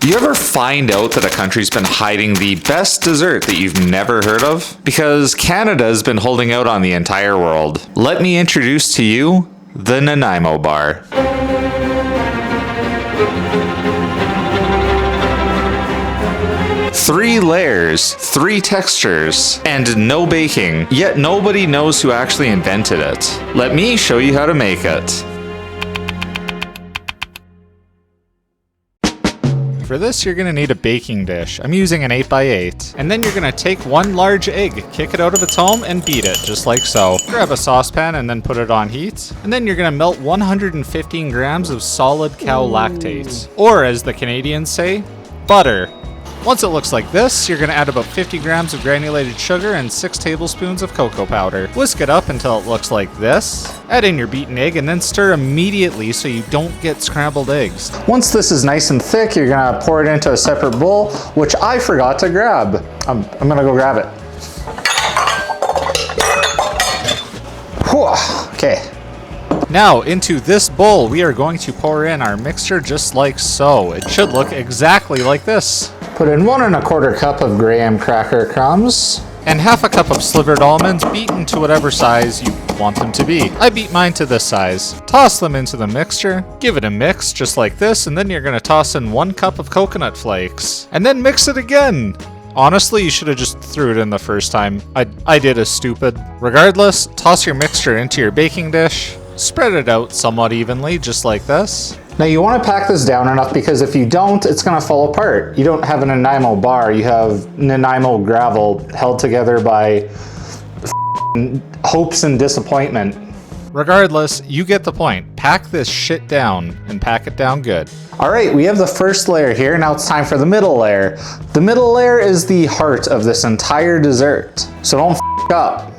You ever find out that a country's been hiding the best dessert that you've never heard of? Because Canada's been holding out on the entire world. Let me introduce to you the Nanaimo bar. 3 layers, 3 textures, and no baking, yet nobody knows who actually invented it. Let me show you how to make it. For this, you're going to need a baking dish. I'm using an 8x8. And then you're going to take 1 large egg, kick it out of its home, and beat it, just like so. Grab a saucepan and then put it on heat. And then you're going to melt 115 grams of solid cow lactate. Or, as the Canadians say, butter. Once it looks like this, you're going to add about 50 grams of granulated sugar and 6 tablespoons of cocoa powder. Whisk it up until it looks like this. Add in your beaten egg and then stir immediately so you don't get scrambled eggs. Once this is nice and thick, you're going to pour it into a separate bowl, which I forgot to grab. I'm going to go grab it. Whew, okay. Now, into this bowl, we are going to pour in our mixture just like so. It should look exactly like this. Put in 1 1/4 cup of Graham Cracker Crumbs. And half a cup of slivered almonds beaten to whatever size you want them to be. I beat mine to this size. Toss them into the mixture. Give it a mix just like this, and then you're going to toss in 1 cup of coconut flakes. And then mix it again. Honestly, you should have just threw it in the first time. I did as stupid. Regardless, toss your mixture into your baking dish. Spread it out somewhat evenly, just like this. Now you want to pack this down enough because if you don't, it's going to fall apart. You don't have a Nanaimo bar, you have Nanaimo gravel held together by hopes and disappointment. Regardless, you get the point. Pack this shit down and pack it down good. Alright, we have the first layer here, now it's time for the middle layer. The middle layer is the heart of this entire dessert, so don't f up.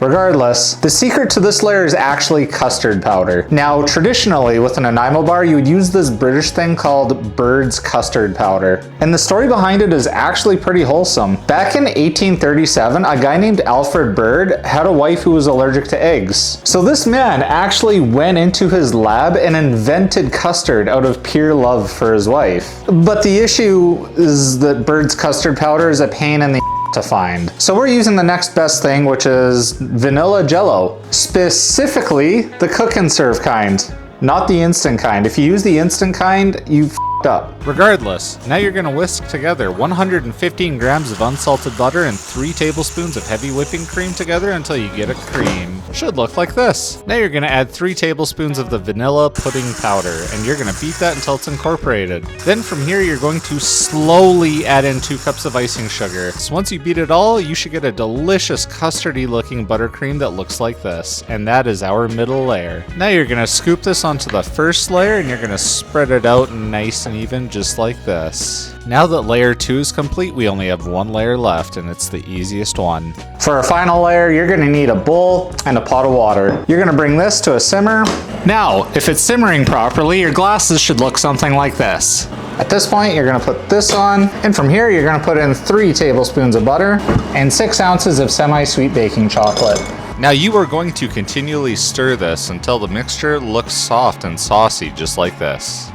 Regardless, the secret to this layer is actually custard powder. Now, traditionally, with a Nanaimo bar, you would use this British thing called Bird's custard powder. And the story behind it is actually pretty wholesome. Back in 1837, a guy named Alfred Bird had a wife who was allergic to eggs. So this man actually went into his lab and invented custard out of pure love for his wife. But the issue is that Bird's custard powder is a pain in the to find. So we're using the next best thing, which is vanilla jello. Specifically, the cook and serve kind, not the instant kind. If you use the instant kind, you f***ed up. Regardless, now you're gonna whisk together 115 grams of unsalted butter and 3 tablespoons of heavy whipping cream together until you get a cream. Should look like this. Now you're gonna add 3 tablespoons of the vanilla pudding powder, and you're gonna beat that until it's incorporated. Then from here, you're going to slowly add in 2 cups of icing sugar. So once you beat it all, you should get a delicious custardy looking buttercream that looks like this, and that is our middle layer. Now you're gonna scoop this onto the first layer, and you're gonna spread it out nice and even, just like this. Now that layer 2 is complete, we only have 1 layer left, and it's the easiest one. For our final layer, you're gonna need a bowl and a pot of water. You're gonna bring this to a simmer. Now, if it's simmering properly, your glasses should look something like this. At this point, you're gonna put this on, and from here, you're gonna put in 3 tablespoons of butter and 6 ounces of semi-sweet baking chocolate. Now you are going to continually stir this until the mixture looks soft and saucy, just like this.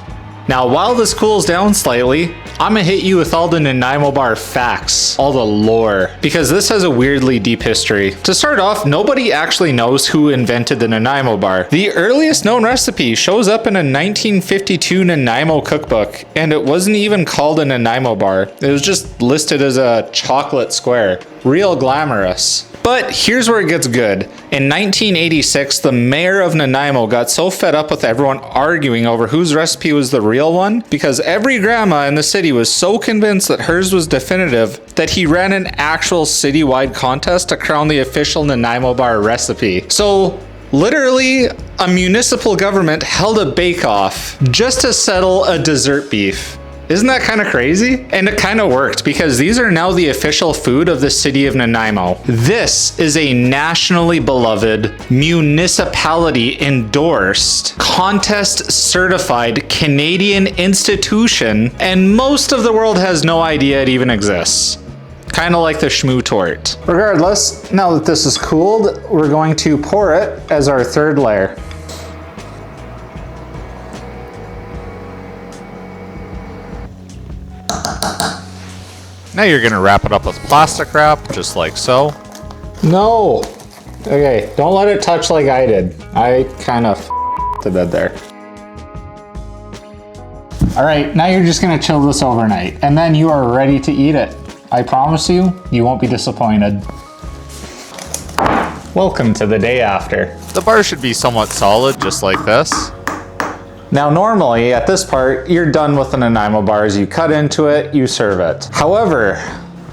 Now, while this cools down slightly, I'm gonna hit you with all the Nanaimo bar facts, all the lore, because this has a weirdly deep history. To start off, nobody actually knows who invented the Nanaimo bar. The earliest known recipe shows up in a 1952 Nanaimo cookbook, and it wasn't even called a Nanaimo bar. It was just listed as a chocolate square. Real glamorous. But here's where it gets good. In 1986, the mayor of Nanaimo got so fed up with everyone arguing over whose recipe was the real one, because every grandma in the city was so convinced that hers was definitive, that he ran an actual citywide contest to crown the official Nanaimo bar recipe. So literally, a municipal government held a bake-off just to settle a dessert beef. Isn't that kind of crazy? And it kind of worked, because these are now the official food of the city of Nanaimo. This is a nationally beloved, municipality endorsed, contest certified Canadian institution, and most of the world has no idea it even exists. Kind of like the Shmoo Tort. Regardless, now that this is cooled, we're going to pour it as our third layer. Now you're gonna wrap it up with plastic wrap, just like so. No! Okay, don't let it touch like I did. I kind of to bed there. All right, now you're just gonna chill this overnight, and then you are ready to eat it. I promise you, you won't be disappointed. Welcome to the day after. The bar should be somewhat solid, just like this. Now normally, at this part, you're done with the Nanaimo bars. You cut into it, you serve it. However,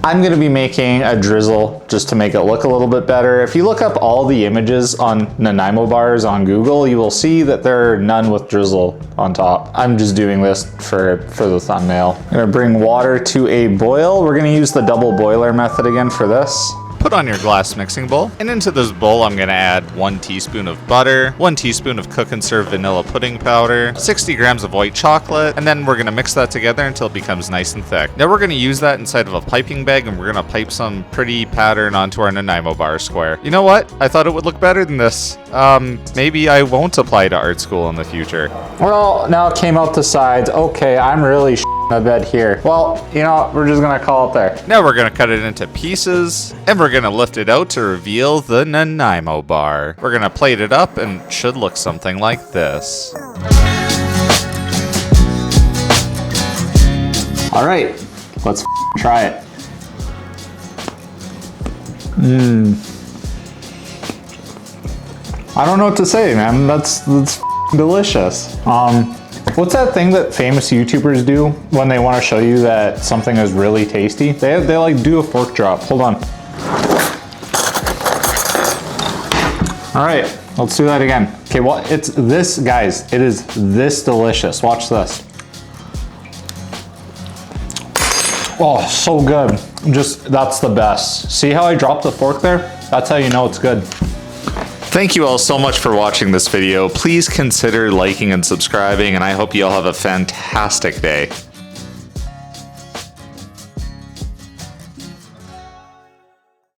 I'm gonna be making a drizzle just to make it look a little bit better. If you look up all the images on Nanaimo bars on Google, you will see that there are none with drizzle on top. I'm just doing this for the thumbnail. I'm gonna bring water to a boil. We're gonna use the double boiler method again for this. Put on your glass mixing bowl, and into this bowl I'm gonna add 1 teaspoon of butter, 1 teaspoon of cook and serve vanilla pudding powder, 60 grams of white chocolate, and then we're gonna mix that together until it becomes nice and thick. Now we're gonna use that inside of a piping bag, and we're gonna pipe some pretty pattern onto our Nanaimo bar square. You know what? I thought it would look better than this. Maybe I won't apply to art school in the future. Well, now it came out the sides. Okay, I'm really a bed here. Well, you know, we're just gonna call it there. Now we're gonna cut it into pieces, and we're gonna lift it out to reveal the Nanaimo bar. We're gonna plate it up, and it should look something like this. All right, let's try it. I don't know what to say, man. That's delicious. What's that thing that famous YouTubers do when they want to show you that something is really tasty? They like do a fork drop. Hold on. All right, let's do that again. Okay, well, it's this, guys. It is this delicious. Watch this. Oh, so good. That's the best. See how I dropped the fork there? That's how you know it's good. Thank you all so much for watching this video. Please consider liking and subscribing, and I hope you all have a fantastic day.